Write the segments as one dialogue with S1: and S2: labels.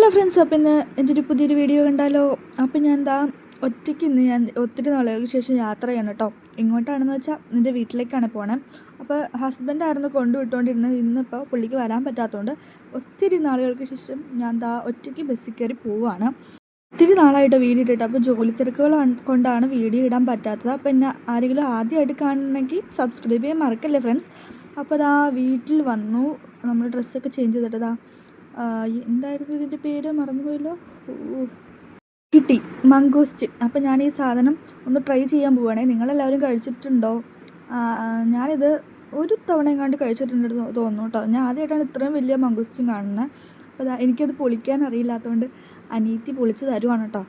S1: Hello friends, അപ്പോൾ ഇന്ന് എൻ്റെ ഒരു പുതിയൊരു വീഡിയോ കണ്ടാലോ. അപ്പോൾ ഞാൻ ഒറ്റയ്ക്ക് ഇന്ന് ഞാൻ ഒത്തിരി നാളുകൾക്ക് ശേഷം യാത്ര ചെയ്യണം കേട്ടോ. ഇങ്ങോട്ടാണെന്ന് വെച്ചാൽ എൻ്റെ വീട്ടിലേക്കാണ് പോകണേ. അപ്പോൾ ഹസ്ബൻഡായിരുന്നു കൊണ്ടുവിട്ടുകൊണ്ടിരുന്നത്. ഇന്നിപ്പോൾ പുള്ളിക്ക് വരാൻ പറ്റാത്തതുകൊണ്ട് ഒത്തിരി നാളുകൾക്ക് ശേഷം ഞാൻ ഒറ്റയ്ക്ക് ബസ്സിൽ കയറി പോവുകയാണ്. ഒത്തിരി നാളായിട്ട് വീഡിയോ ഇട്ടിട്ട്, അപ്പോൾ ജോലി തിരക്കുകൾ കൊണ്ടാണ് വീഡിയോ ഇടാൻ പറ്റാത്തത്. അപ്പോൾ എന്നെ ആരെങ്കിലും ആദ്യമായിട്ട് കാണണമെങ്കിൽ സബ്സ്ക്രൈബ് ചെയ്യാൻ മറക്കല്ലേ ഫ്രണ്ട്സ്. അപ്പോൾ വീട്ടിൽ വന്നു. നമ്മൾ ഡ്രസ്സൊക്കെ ചേഞ്ച് ചെയ്തിട്ട് എന്തായിരുന്നു ഇതിൻ്റെ പേര് മറന്നുപോയല്ലോ. കിട്ടി മംഗോസ്റ്റിൻ. അപ്പോൾ ഞാൻ ഈ സാധനം ഒന്ന് ട്രൈ ചെയ്യാൻ പോവുകയാണേ. നിങ്ങളെല്ലാവരും കഴിച്ചിട്ടുണ്ടോ? ഞാനിത് ഒരു തവണ എങ്ങാണ്ട് കഴിച്ചിട്ടുണ്ടെന്ന് തോന്നുന്നു കേട്ടോ. ഞാൻ ആദ്യമായിട്ടാണ് ഇത്രയും വലിയ മംഗോസ്റ്റിൻ കാണുന്നത്. അപ്പോൾ എനിക്കത് പൊളിക്കാൻ അറിയില്ലാത്തതുകൊണ്ട് അനീത്തി പൊളിച്ച് തരുവാണ് കേട്ടോ.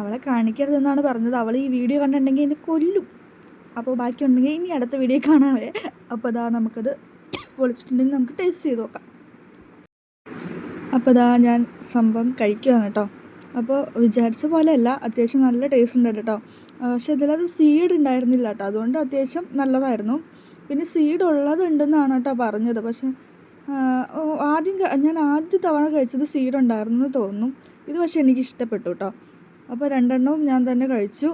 S1: അവളെ കാണിക്കരുതെന്നാണ് പറഞ്ഞത്. അവൾ ഈ വീഡിയോ കണ്ടിട്ടുണ്ടെങ്കിൽ എന്നെ കൊല്ലും. അപ്പോൾ ബാക്കിയുണ്ടെങ്കിൽ ഇനി അടുത്ത വീഡിയോ കാണാവേ. അപ്പോൾ നമുക്കത് പൊളിച്ചിട്ടുണ്ടെങ്കിൽ നമുക്ക് ടേസ്റ്റ് ചെയ്ത് നോക്കാം. അപ്പോൾ ഞാൻ സംഭവം കഴിക്കുകയാണ് കേട്ടോ. അപ്പോൾ വിചാരിച്ച പോലെയല്ല, അത്യാവശ്യം നല്ല ടേസ്റ്റ് ഉണ്ട് കേട്ടോ. പക്ഷെ ഇതിലത് സീഡ് ഉണ്ടായിരുന്നില്ല കേട്ടോ. അതുകൊണ്ട് അത്യാവശ്യം നല്ലതായിരുന്നു. പിന്നെ സീഡ് ഉള്ളതുണ്ടെന്നാണ് കേട്ടോ പറഞ്ഞത്. പക്ഷേ ഞാൻ ആദ്യ തവണ കഴിച്ചത് സീഡ് ഉണ്ടായിരുന്നു എന്ന് തോന്നുന്നു. ഇത് പക്ഷേ എനിക്ക് ഇഷ്ടപ്പെട്ടു കേട്ടോ. അപ്പോൾ രണ്ടെണ്ണവും ഞാൻ തന്നെ കഴിച്ചു.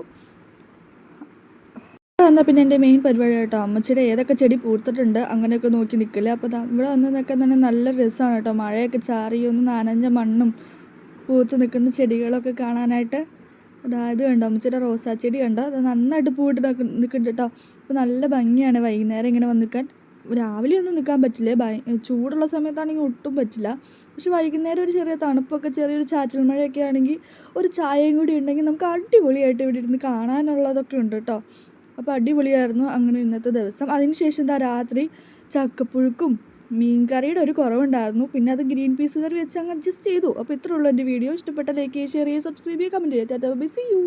S1: എന്നാൽ പിന്നെ എൻ്റെ മെയിൻ പരിപാടി കേട്ടോ, അമ്മച്ചിയുടെ ഏതൊക്കെ ചെടി പൂർത്തിട്ടുണ്ട് അങ്ങനെയൊക്കെ നോക്കി നിൽക്കില്ല. അപ്പോൾ ഇവിടെ വന്ന് നിൽക്കാൻ തന്നെ നല്ല രസമാണ് കേട്ടോ. മഴയൊക്കെ ചാറിയൊന്ന് നനഞ്ഞ മണ്ണും പൂത്ത് നിൽക്കുന്ന ചെടികളൊക്കെ കാണാനായിട്ട്. ഇത് കണ്ടോ, അമ്മച്ചിയുടെ റോസാ ചെടി കണ്ടോ, അത് നന്നായിട്ട് പൂവിട്ട് നിൽക്കുന്നുണ്ട് കേട്ടോ. അപ്പോൾ നല്ല ഭംഗിയാണ് വൈകുന്നേരം ഇങ്ങനെ വന്ന് നിൽക്കാൻ. രാവിലെ ഒന്നും നിൽക്കാൻ പറ്റില്ല, ചൂടുള്ള സമയത്താണെങ്കിൽ ഒട്ടും പറ്റില്ല. പക്ഷെ വൈകുന്നേരം ഒരു ചെറിയ തണുപ്പൊക്കെ, ചെറിയൊരു ചാറ്റൽ മഴയൊക്കെ ആണെങ്കിൽ ഒരു ചായയും കൂടി ഉണ്ടെങ്കിൽ നമുക്ക് അടിപൊളിയായിട്ട് ഇവിടെ ഇരുന്ന് കാണാനുള്ളതൊക്കെ ഉണ്ട് കേട്ടോ. അപ്പോൾ അടിപൊളിയായിരുന്നു അങ്ങനെ ഇന്നത്തെ ദിവസം. അതിനുശേഷം രാത്രി ചക്കപ്പുഴുക്കും മീൻകറിയുടെ ഒരു കുറവുണ്ടായിരുന്നു. പിന്നെ അത് ഗ്രീൻ പീസ് കറി വെച്ച് അങ്ങ് അഡ്ജസ്റ്റ് ചെയ്തു. അപ്പോൾ ഇത്രയുള്ളൂ എൻ്റെ വീഡിയോ. ഇഷ്ടപ്പെട്ട ലൈക്ക് ചെയ്യുക, ഷെയർ ചെയ്യുക, സബ്സ്ക്രൈബ് ചെയ്യുക, കമൻറ്റ് ചെയ്യുക. Tata bye, see U.